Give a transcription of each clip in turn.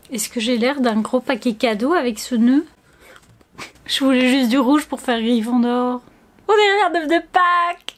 Est-ce que j'ai l'air d'un gros paquet cadeau avec ce nœud? Je voulais juste du rouge pour faire Gryffondor. On dirait un œuf de Pâques.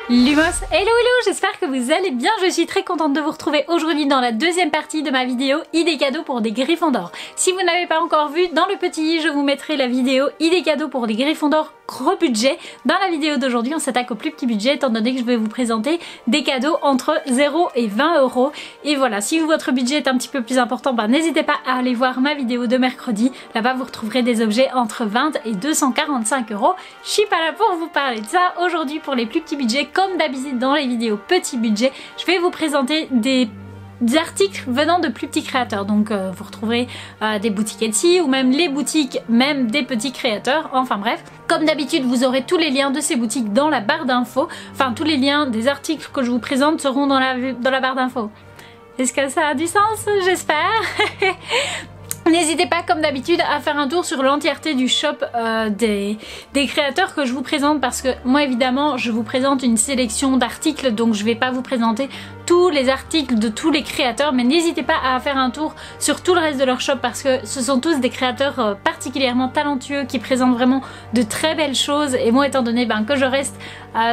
Lumos, hello j'espère que vous allez bien, je suis très contente de vous retrouver aujourd'hui dans la deuxième partie de ma vidéo idées cadeaux pour des Gryffondor. Si vous n'avez pas encore vu, dans le petit i, je vous mettrai la vidéo idées cadeaux pour des Gryffondor gros budget. Dans la vidéo d'aujourd'hui, on s'attaque au plus petit budget étant donné que je vais vous présenter des cadeaux entre 0 et 20 €. Et voilà, si votre budget est un petit peu plus important, n'hésitez pas à aller voir ma vidéo de mercredi. Là-bas, vous retrouverez des objets entre 20 et 245 €. Je suis pas là pour vous parler de ça. Aujourd'hui, pour les plus petits budgets, comme d'habitude dans les vidéos petit budget, je vais vous présenter des articles venant de plus petits créateurs. Donc vous retrouverez des boutiques Etsy ou même les boutiques même des petits créateurs. Enfin bref, comme d'habitude, vous aurez tous les liens de ces boutiques dans la barre d'infos. Enfin, tous les liens des articles que je vous présente seront dans la barre d'infos. Est-ce que ça a du sens? J'espère. N'hésitez pas, comme d'habitude, à faire un tour sur l'entièreté du shop des créateurs que je vous présente, parce que moi, évidemment, je vous présente une sélection d'articles, donc je vais pas vous présenter tous les articles de tous les créateurs, mais n'hésitez pas à faire un tour sur tout le reste de leur shop, parce que ce sont tous des créateurs particulièrement talentueux qui présentent vraiment de très belles choses. Et moi, étant donné que je reste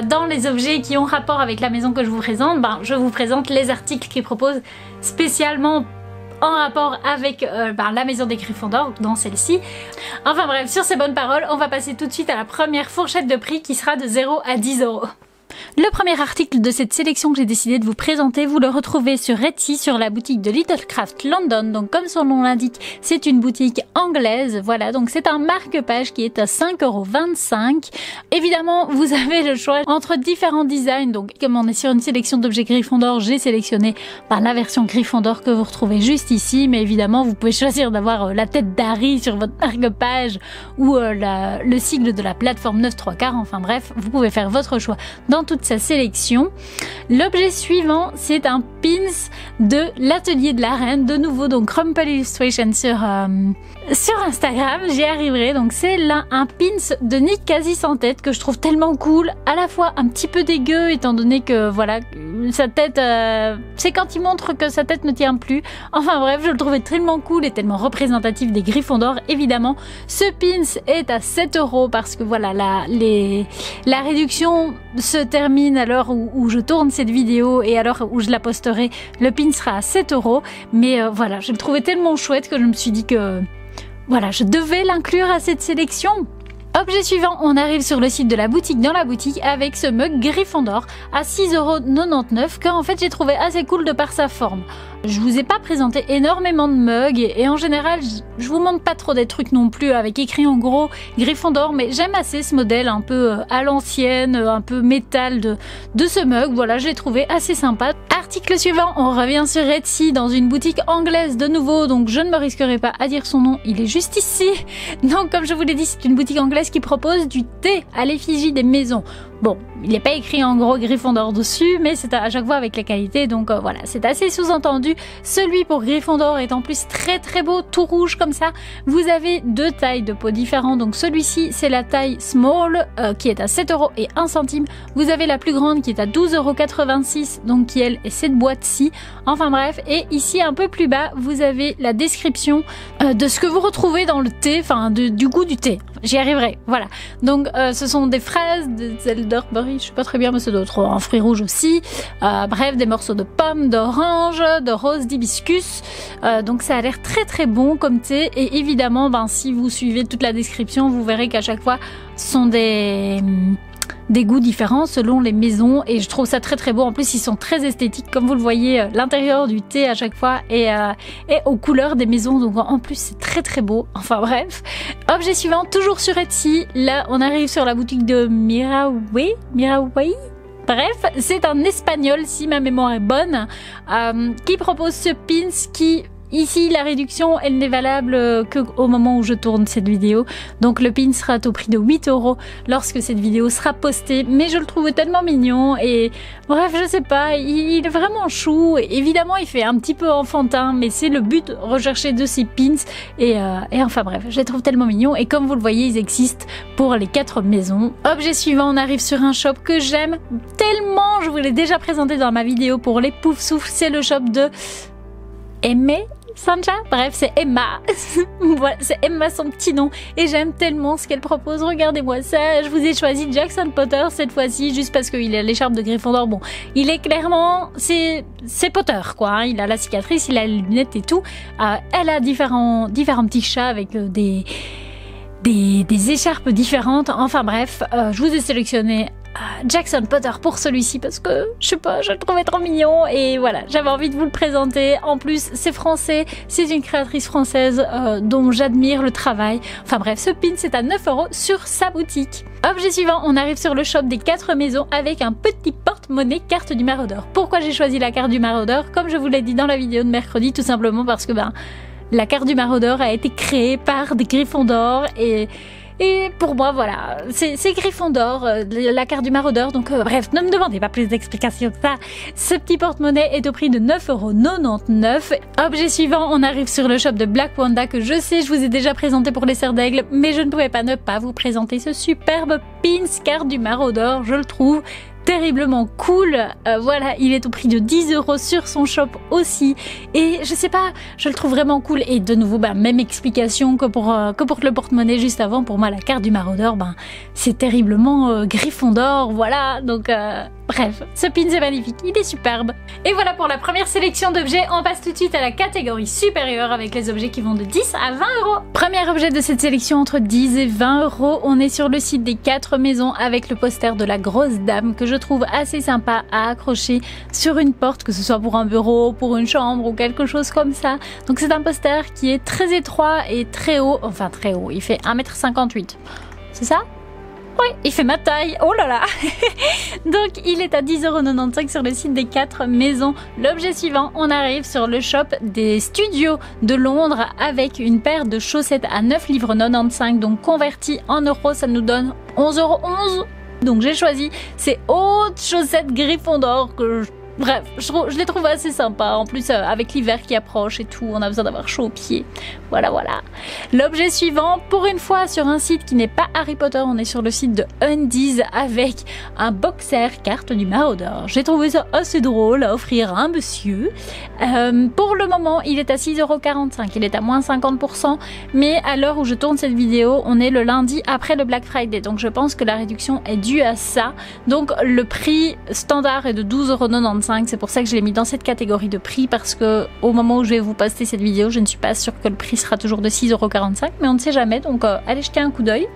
dans les objets qui ont rapport avec la maison que je vous présente, je vous présente les articles qu'ils proposent spécialement en rapport avec la maison des Gryffondor, dans celle-ci. Enfin bref, sur ces bonnes paroles, on va passer tout de suite à la première fourchette de prix qui sera de 0 à 10 €. Le premier article de cette sélection que j'ai décidé de vous présenter, vous le retrouvez sur Etsy, sur la boutique de Littlecraft London. Donc comme son nom l'indique, c'est une boutique anglaise. Voilà, donc c'est un marque-page qui est à 5,25 €. Évidemment, vous avez le choix entre différents designs. Donc comme on est sur une sélection d'objets Gryffondor, j'ai sélectionné la version Gryffondor que vous retrouvez juste ici. Mais évidemment, vous pouvez choisir d'avoir la tête d'Harry sur votre marque-page ou le sigle de la plateforme 9 3/4. Enfin bref, vous pouvez faire votre choix dans toute sa sélection. L'objet suivant, c'est un pins de l'atelier de la reine, de nouveau donc Crumple Illustration sur Instagram, j'y arriverai. Donc c'est là un pins de Nick quasi sans tête que je trouve tellement cool, à la fois un petit peu dégueu étant donné que voilà, sa tête, c'est quand il montre que sa tête ne tient plus. Enfin bref, je le trouvais tellement cool et tellement représentatif des Gryffondor. Évidemment, ce pins est à 7 € parce que voilà, la réduction se termine à l'heure où je tourne cette vidéo, et à l'heure où je la posterai, le pin sera à 7 €. Mais voilà, je le trouvais tellement chouette que je me suis dit que voilà, je devais l'inclure à cette sélection. Objet suivant, on arrive sur le site de la boutique dans la boutique avec ce mug Gryffondor à 6,99 € que en fait j'ai trouvé assez cool de par sa forme. Je vous ai pas présenté énormément de mugs et en général je vous montre pas trop des trucs non plus avec écrit en gros Gryffondor, mais j'aime assez ce modèle un peu à l'ancienne, un peu métal de ce mug. Voilà, je l'ai trouvé assez sympa. Article suivant, on revient sur Etsy dans une boutique anglaise de nouveau, donc je ne me risquerai pas à dire son nom, il est juste ici. Donc comme je vous l'ai dit, c'est une boutique anglaise qui propose du thé à l'effigie des maisons. Bon, il n'est pas écrit en gros Gryffondor dessus, mais c'est à chaque fois avec la qualité, donc voilà, c'est assez sous-entendu. Celui pour Gryffondor est en plus très très beau, tout rouge comme ça. Vous avez deux tailles de pots différents, donc celui-ci c'est la taille small qui est à 7 € et 1 centime. Vous avez la plus grande qui est à 12,86 €, donc qui elle est cette boîte-ci. Enfin bref, et ici un peu plus bas, vous avez la description de ce que vous retrouvez dans le thé, enfin du goût du thé. J'y arriverai, voilà. Donc ce sont des fraises, des elderberry, je sais pas très bien, mais c'est d'autres, un fruit rouge aussi. Bref, des morceaux de pommes, d'orange, de rose, d'hibiscus. Donc ça a l'air très très bon comme thé. Et évidemment, si vous suivez toute la description, vous verrez qu'à chaque fois, ce sont des goûts différents selon les maisons, et je trouve ça très très beau. En plus ils sont très esthétiques, comme vous le voyez, l'intérieur du thé à chaque fois et aux couleurs des maisons, donc en plus c'est très très beau. Enfin bref, objet suivant, toujours sur Etsy. Là on arrive sur la boutique de Miraway. Bref, c'est un espagnol si ma mémoire est bonne, qui propose ce pins qui ici la réduction elle n'est valable qu'au moment où je tourne cette vidéo. Donc le pin sera au prix de 8 € lorsque cette vidéo sera postée. Mais je le trouve tellement mignon et bref, je sais pas, il est vraiment chou. Évidemment, il fait un petit peu enfantin, mais c'est le but recherché de ces pins. Et enfin bref, je les trouve tellement mignons. Et comme vous le voyez, ils existent pour les 4 maisons. Objet suivant, on arrive sur un shop que j'aime tellement. Je vous l'ai déjà présenté dans ma vidéo pour les poufs souffles. C'est le shop de Aimé Sancha, bref, c'est Emma. Voilà, c'est Emma son petit nom. Et j'aime tellement ce qu'elle propose. Regardez-moi ça. Je vous ai choisi Jackson Potter cette fois-ci, juste parce qu'il a l'écharpe de Gryffondor. Bon, il est clairement... C'est Potter, quoi. Hein. Il a la cicatrice, il a les lunettes et tout. Elle a différents petits chats avec des écharpes différentes. Enfin bref, je vous ai sélectionné Jackson Potter pour celui-ci parce que je sais pas, je le trouvais trop mignon et voilà, j'avais envie de vous le présenter. En plus, c'est français, c'est une créatrice française dont j'admire le travail. Enfin bref, ce pin c'est à 9 € sur sa boutique. Objet suivant, on arrive sur le shop des 4 maisons avec un petit porte-monnaie carte du maraudeur. Pourquoi j'ai choisi la carte du maraudeur? Comme je vous l'ai dit dans la vidéo de mercredi, tout simplement parce que la carte du maraudeur a été créée par des Gryffondor et pour moi, voilà, c'est Gryffondor, la carte du maraudeur. Donc bref, ne me demandez pas plus d'explications que ça. Ce petit porte-monnaie est au prix de 9,99 €. Objet suivant, on arrive sur le shop de Black Wanda que je sais, je vous ai déjà présenté pour les serres d'aigle, mais je ne pouvais pas ne pas vous présenter ce superbe pins carte du maraudeur. Je le trouve terriblement cool. Voilà, il est au prix de 10 € sur son shop aussi. Et je sais pas, je le trouve vraiment cool. Et de nouveau, même explication que pour le porte-monnaie juste avant. Pour moi, la carte du maraudeur, c'est terriblement Gryffondor. Voilà, donc... Bref, ce pin c'est magnifique, il est superbe. Et voilà pour la première sélection d'objets. On passe tout de suite à la catégorie supérieure avec les objets qui vont de 10 à 20 €. Premier objet de cette sélection entre 10 et 20 €. On est sur le site des 4 maisons avec le poster de la grosse dame que je trouve assez sympa à accrocher sur une porte, que ce soit pour un bureau, pour une chambre ou quelque chose comme ça. Donc c'est un poster qui est très étroit et très haut, enfin très haut, il fait 1,58 m. C'est ça ? Oui, il fait ma taille, oh là là. Donc il est à 10,95 € sur le site des 4 maisons. L'objet suivant, on arrive sur le shop des studios de Londres avec une paire de chaussettes à 9,95 livres. Donc converti en euros, ça nous donne 11,11 €. Donc j'ai choisi ces hautes chaussettes Gryffondor que bref, je les trouve assez sympas. En plus, avec l'hiver qui approche et tout, on a besoin d'avoir chaud aux pieds. Voilà, voilà. L'objet suivant, pour une fois sur un site qui n'est pas Harry Potter, on est sur le site de Undies avec un boxer carte du maraudeur. J'ai trouvé ça assez drôle à offrir à un monsieur. Pour le moment, il est à 6,45 €. Il est à moins 50%. Mais à l'heure où je tourne cette vidéo, on est le lundi après le Black Friday. Donc je pense que la réduction est due à ça. Donc le prix standard est de 12,95 €. C'est pour ça que je l'ai mis dans cette catégorie de prix parce que au moment où je vais vous poster cette vidéo, je ne suis pas sûre que le prix sera toujours de 6,45 €, mais on ne sait jamais, donc allez jeter un coup d'œil.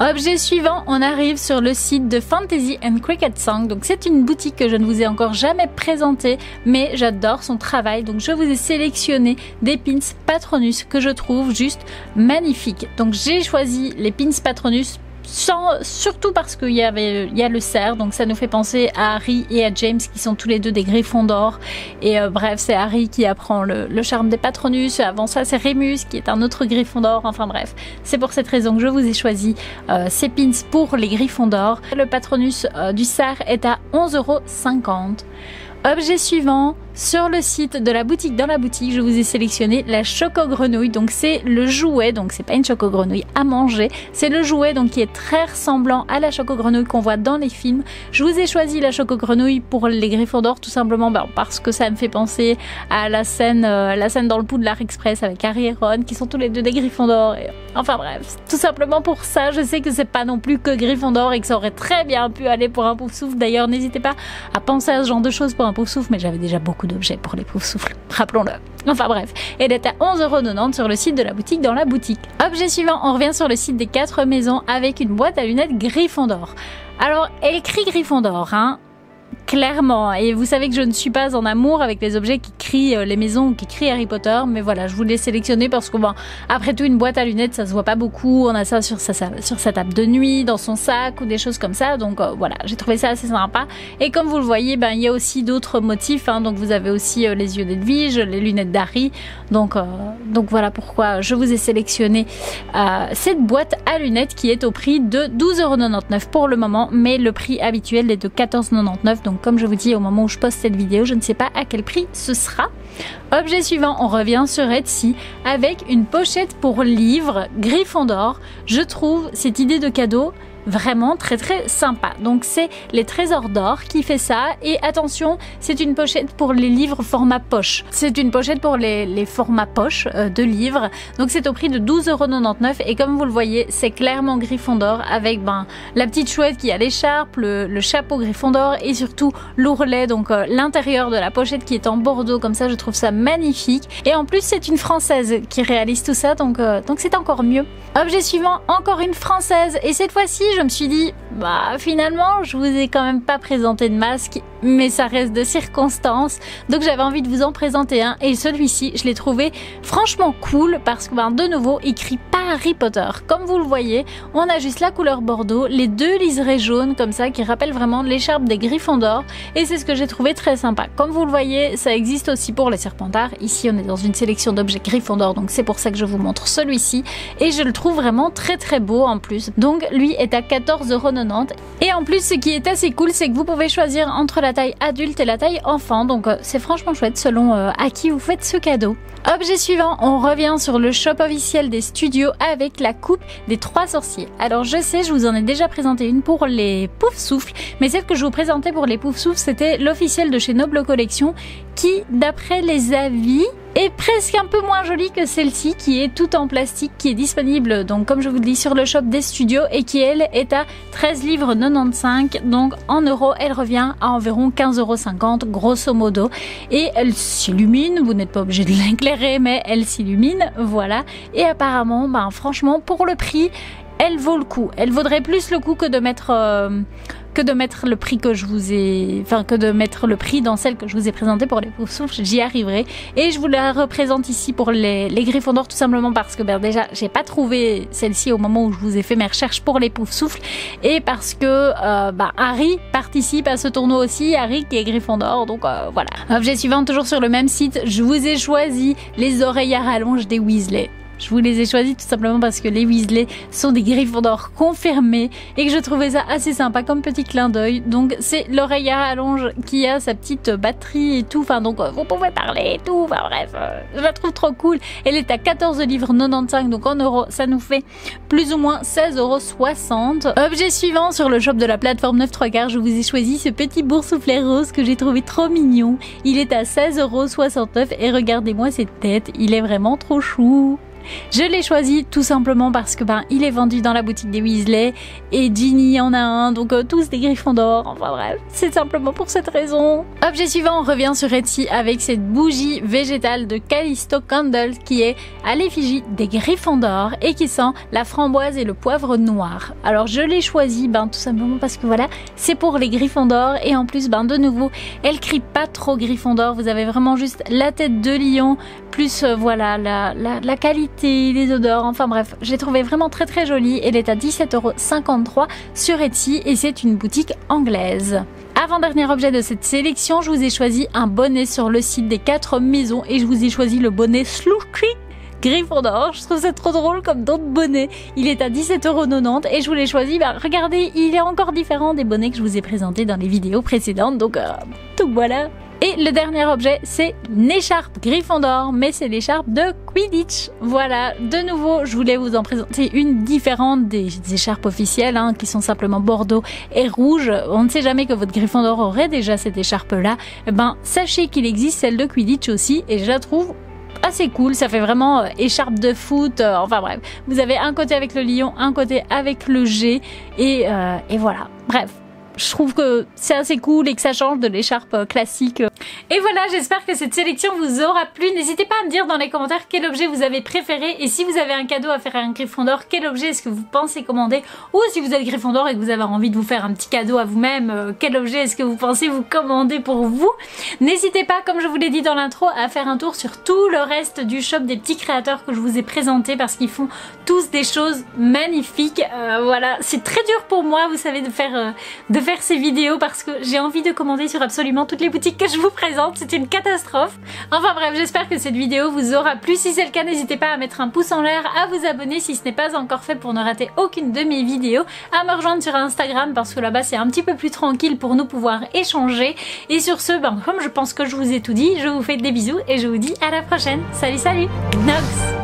Objet suivant, on arrive sur le site de Fantasy and Cricket Song. Donc c'est une boutique que je ne vous ai encore jamais présentée, mais j'adore son travail. Donc je vous ai sélectionné des pins Patronus que je trouve juste magnifiques. Donc j'ai choisi les pins Patronus surtout parce qu'il y a le cerf, donc ça nous fait penser à Harry et à James qui sont tous les deux des Gryffondor. Et bref, c'est Harry qui apprend le charme des Patronus. Avant ça, c'est Remus qui est un autre Gryffondor. Enfin bref, c'est pour cette raison que je vous ai choisi ces pins pour les Gryffondor. Le Patronus du cerf est à 11,50 €. Objet suivant, sur le site de la boutique dans la boutique, je vous ai sélectionné la choco-grenouille. Donc c'est le jouet, donc c'est pas une choco-grenouille à manger, c'est le jouet donc qui est très ressemblant à la choco-grenouille qu'on voit dans les films. Je vous ai choisi la choco-grenouille pour les Gryffondor tout simplement parce que ça me fait penser à la scène dans le Poudlard Express avec Harry et Ron qui sont tous les deux des Gryffondor. Enfin bref, tout simplement pour ça. Je sais que c'est pas non plus que Gryffondor et que ça aurait très bien pu aller pour un pouf souffle. D'ailleurs, n'hésitez pas à penser à ce genre de choses pour un pouf souffle, mais j'avais déjà beaucoup d'objets pour les poufs souffles, rappelons-le. Enfin bref, elle est à 11,90 € sur le site de la boutique dans la boutique. Objet suivant, on revient sur le site des 4 maisons avec une boîte à lunettes Gryffondor. Alors, elle écrit Gryffondor, hein. clairement. Et vous savez que je ne suis pas en amour avec les objets qui crient les maisons, qui crient Harry Potter, mais voilà, je voulais sélectionner parce que bon, après tout, une boîte à lunettes, ça se voit pas beaucoup. On a ça sur sa table de nuit, dans son sac ou des choses comme ça. Donc voilà, j'ai trouvé ça assez sympa. Et comme vous le voyez, ben il y a aussi d'autres motifs. Hein. Donc vous avez aussi les yeux d'Edwige, les lunettes d'Harry. Donc voilà pourquoi je vous ai sélectionné cette boîte à lunettes qui est au prix de 12,99 € pour le moment, mais le prix habituel est de 14,99 €. Donc comme je vous dis, au moment où je poste cette vidéo, je ne sais pas à quel prix ce sera. Objet suivant, on revient sur Etsy avec une pochette pour livres Gryffondor. Je trouve cette idée de cadeau vraiment très sympa. Donc c'est les Trésors d'Or qui fait ça, et attention, c'est une pochette pour les livres format poche. C'est une pochette pour les formats poche de livres. Donc c'est au prix de 12,99 € et comme vous le voyez, c'est clairement Gryffondor avec la petite chouette qui a l'écharpe, le chapeau Gryffondor et surtout l'ourlet, donc l'intérieur de la pochette qui est en bordeaux comme ça. Je trouve ça magnifique, et en plus c'est une Française qui réalise tout ça, donc c'est encore mieux. Objet suivant, encore une Française, et cette fois-ci je me suis dit, finalement je vous ai quand même pas présenté de masque, mais ça reste de circonstance, donc j'avais envie de vous en présenter un, et celui-ci je l'ai trouvé franchement cool parce que de nouveau écrit pas Harry Potter. Comme vous le voyez, on a juste la couleur bordeaux, les deux liserés jaunes comme ça qui rappellent vraiment l'écharpe des Gryffondor, et c'est ce que j'ai trouvé très sympa. Comme vous le voyez, ça existe aussi pour les Serpentards. Ici on est dans une sélection d'objets Gryffondor, donc c'est pour ça que je vous montre celui-ci, et je le trouve vraiment très beau en plus. Donc lui est à 14,90 €, et en plus ce qui est assez cool, c'est que vous pouvez choisir entre la taille adulte et la taille enfant, donc c'est franchement chouette selon à qui vous faites ce cadeau. Objet suivant, on revient sur le shop officiel des studios avec la coupe des 3 sorciers. Alors je sais, je vous en ai déjà présenté une pour les Poufsouffles, mais celle que je vous présentais pour les Poufsouffles, c'était l'officiel de chez Noble Collection, qui d'après les avis est presque un peu moins jolie que celle-ci qui est toute en plastique, qui est disponible donc comme je vous le dis sur le shop des studios, et qui elle est à 13,95 €. Donc en euros elle revient à environ 15,50 € grosso modo, et elle s'illumine. Vous n'êtes pas obligé de l'éclairer, mais elle s'illumine, voilà. Et apparemment franchement pour le prix elle vaut le coup. Elle vaudrait plus le coup que de mettre le prix que je vous ai, que de mettre le prix dans celle que je vous ai présentée pour les Poufsouffles. J'y arriverai, et je vous la représente ici pour les Gryffondor tout simplement parce que déjà j'ai pas trouvé celle-ci au moment où je vous ai fait mes recherches pour les Poufsouffles, et parce que Harry participe à ce tournoi aussi, Harry qui est Gryffondor, donc voilà. Objet suivant, toujours sur le même site, je vous ai choisi les oreilles à rallonge des Weasley. Je vous les ai choisis tout simplement parce que les Weasley sont des Gryffondor confirmés et que je trouvais ça assez sympa comme petit clin d'œil. Donc c'est l'oreille à rallonge qui a sa petite batterie et tout, donc vous pouvez parler et tout, bref, je la trouve trop cool. Elle est à 14,95 €, donc en euros ça nous fait plus ou moins 16,60 €. Objet suivant, sur le shop de la plateforme 9 3/4, je vous ai choisi ce petit boursouflet rose que j'ai trouvé trop mignon. Il est à 16,69 € et regardez-moi cette tête, il est vraiment trop chou. Je l'ai choisi tout simplement parce que il est vendu dans la boutique des Weasley, et Ginny en a un, donc tous des Gryffondor, enfin bref, c'est simplement pour cette raison. Objet suivant, on revient sur Etsy avec cette bougie végétale de Callisto Candle qui est à l'effigie des Gryffondor et qui sent la framboise et le poivre noir. Alors je l'ai choisi tout simplement parce que voilà, c'est pour les Gryffondor, et en plus de nouveau, elle crie pas trop Gryffondor, vous avez vraiment juste la tête de lion, plus voilà la qualité, les odeurs, enfin bref, j'ai trouvé vraiment très jolie. Elle est à 17,53 € sur Etsy, et c'est une boutique anglaise. Avant-dernier objet de cette sélection, je vous ai choisi un bonnet sur le site des 4 maisons, et je vous ai choisi le bonnet Slushly Gryffondor. Je trouve ça trop drôle comme d'autres bonnets. Il est à 17,90 € et je vous l'ai choisi, regardez, il est encore différent des bonnets que je vous ai présentés dans les vidéos précédentes, donc voilà. Et le dernier objet, c'est une écharpe Gryffondor, mais c'est l'écharpe de Quidditch. Voilà, de nouveau, je voulais vous en présenter une différente des écharpes officielles, qui sont simplement bordeaux et rouge. On ne sait jamais que votre Gryffondor aurait déjà cette écharpe-là. Sachez qu'il existe celle de Quidditch aussi, et je la trouve assez cool. Ça fait vraiment écharpe de foot, enfin bref. Vous avez un côté avec le lion, un côté avec le G, et voilà. Bref. je trouve que c'est assez cool et que ça change de l'écharpe classique. Et voilà, j'espère que cette sélection vous aura plu. N'hésitez pas à me dire dans les commentaires quel objet vous avez préféré et si vous avez un cadeau à faire à un Gryffondor, quel objet est-ce que vous pensez commander, ou si vous êtes Gryffondor et que vous avez envie de vous faire un petit cadeau à vous-même, quel objet est-ce que vous pensez vous commander pour vous. N'hésitez pas, comme je vous l'ai dit dans l'intro, à faire un tour sur tout le reste du shop des petits créateurs que je vous ai présenté parce qu'ils font tous des choses magnifiques. Voilà, c'est très dur pour moi, vous savez, de faire ces vidéos parce que j'ai envie de commander sur absolument toutes les boutiques que je vous présente. C'est une catastrophe. Enfin bref, j'espère que cette vidéo vous aura plu. Si c'est le cas, n'hésitez pas à mettre un pouce en l'air, à vous abonner si ce n'est pas encore fait pour ne rater aucune de mes vidéos, à me rejoindre sur Instagram parce que là-bas c'est un petit peu plus tranquille pour nous pouvoir échanger. Et sur ce, comme je pense que je vous ai tout dit, je vous fais des bisous et je vous dis à la prochaine. Salut, salut, Nox!